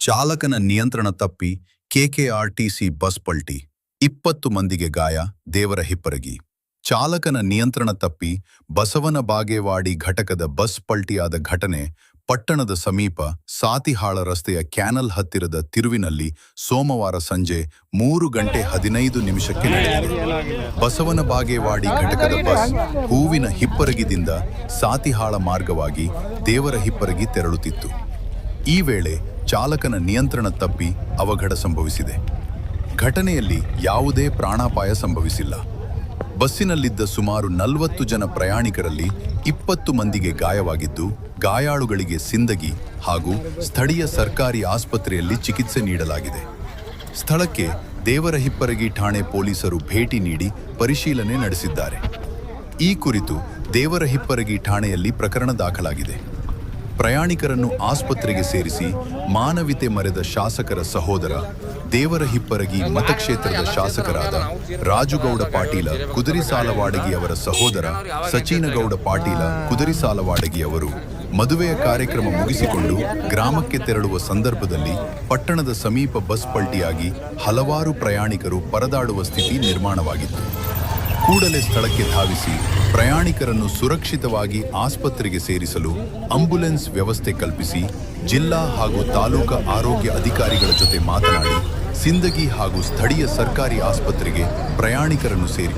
ಚಾಲಕನ ನಿಯಂತ್ರಣ ತಪ್ಪಿ ಕೆಕೆಆರ್ಟಿಸಿ ಬಸ್ ಪಲ್ಟಿ 20 ಮಂದಿಗೆ ಗಾಯ ದೇವರ ಹಿಪ್ಪರಗಿ. ಚಾಲಕನ ನಿಯಂತ್ರಣ ತಪ್ಪಿ ಬಸವನ ಬಾಗೇವಾಡಿ ಘಟಕದ ಬಸ್ ಪಲ್ಟಿಯಾದ ಘಟನೆ ಪಟ್ಟಣದ ಸಮೀಪ ಸಾತಿಹಾಳ ರಸ್ತೆಯ ಕ್ಯಾನಲ್ ಹತ್ತಿರದ ತಿರುವಿನಲ್ಲಿ ಸೋಮವಾರ ಸಂಜೆ 3:15 ನಡೆದಿದೆ. ಬಸವನ ಬಾಗೇವಾಡಿ ಘಟಕದ ಬಸ್ ಹೂವಿನ ಹಿಪ್ಪರಗಿದಿಂದ ಸಾತಿಹಾಳ ಮಾರ್ಗವಾಗಿ ದೇವರ ಹಿಪ್ಪರಗಿ ತೆರಳುತ್ತಿತ್ತು. ಈ ವೇಳೆ ಚಾಲಕನ ನಿಯಂತ್ರಣ ತಪ್ಪಿ ಅವಘಡ ಸಂಭವಿಸಿದೆ. ಘಟನೆಯಲ್ಲಿ ಯಾವುದೇ ಪ್ರಾಣಾಪಾಯ ಸಂಭವಿಸಿಲ್ಲ. ಬಸ್ಸಿನಲ್ಲಿದ್ದ ಸುಮಾರು 40 ಜನ ಪ್ರಯಾಣಿಕರಲ್ಲಿ 20 ಮಂದಿಗೆ ಗಾಯವಾಗಿದ್ದು, ಗಾಯಾಳುಗಳಿಗೆ ಸಿಂದಗಿ ಹಾಗೂ ಸ್ಥಳೀಯ ಸರ್ಕಾರಿ ಆಸ್ಪತ್ರೆಯಲ್ಲಿ ಚಿಕಿತ್ಸೆ ನೀಡಲಾಗಿದೆ. ಸ್ಥಳಕ್ಕೆ ದೇವರ ಹಿಪ್ಪರಗಿ ಠಾಣೆ ಪೊಲೀಸರು ಭೇಟಿ ನೀಡಿ ಪರಿಶೀಲನೆ ನಡೆಸಿದ್ದಾರೆ. ಈ ಕುರಿತು ದೇವರ ಹಿಪ್ಪರಗಿ ಠಾಣೆಯಲ್ಲಿ ಪ್ರಕರಣ ದಾಖಲಾಗಿದೆ. ಪ್ರಯಾಣಿಕರನ್ನು ಆಸ್ಪತ್ರೆಗೆ ಸೇರಿಸಿ ಮಾನವೀಯತೆ ಮೆರೆದ ಶಾಸಕರ ಸಹೋದರ, ದೇವರ ಹಿಪ್ಪರಗಿ ಮತಕ್ಷೇತ್ರದ ಶಾಸಕರಾದ ರಾಜುಗೌಡ ಪಾಟೀಲ ಕುದುರಿಸಾಲವಾಡಗಿ ಅವರ ಸಹೋದರ ಸಚಿನಗೌಡ ಪಾಟೀಲ ಕುದುರಿಸಾಲವಾಡಗಿ ಅವರು ಮದುವೆಯ ಕಾರ್ಯಕ್ರಮ ಮುಗಿಸಿಕೊಂಡು ಗ್ರಾಮಕ್ಕೆ ತೆರಳುವ ಸಂದರ್ಭದಲ್ಲಿ ಪಟ್ಟಣದ ಸಮೀಪ ಬಸ್ ಪಲ್ಟಿಯಾಗಿ ಹಲವಾರು ಪ್ರಯಾಣಿಕರು ಪರದಾಡುವ ಸ್ಥಿತಿ ನಿರ್ಮಾಣವಾಗಿತ್ತು. ಕೂಡಲೇ ಸ್ಥಳಕ್ಕೆ ಧಾವಿಸಿ ಪ್ರಯಾಣಿಕರನ್ನು ಸುರಕ್ಷಿತವಾಗಿ ಆಸ್ಪತ್ರೆಗೆ ಸೇರಿಸಲು ಆಂಬ್ಯುಲೆನ್ಸ್ ವ್ಯವಸ್ಥೆ ಕಲ್ಪಿಸಿ ಜಿಲ್ಲಾ ಹಾಗೂ ತಾಲೂಕಾ ಆರೋಗ್ಯ ಅಧಿಕಾರಿಗಳ ಜೊತೆ ಮಾತನಾಡಿ ಸಿಂದಗಿ ಹಾಗೂ ಸ್ಥಳೀಯ ಸರ್ಕಾರಿ ಆಸ್ಪತ್ರೆಗೆ ಪ್ರಯಾಣಿಕರನ್ನು ಸೇರಿ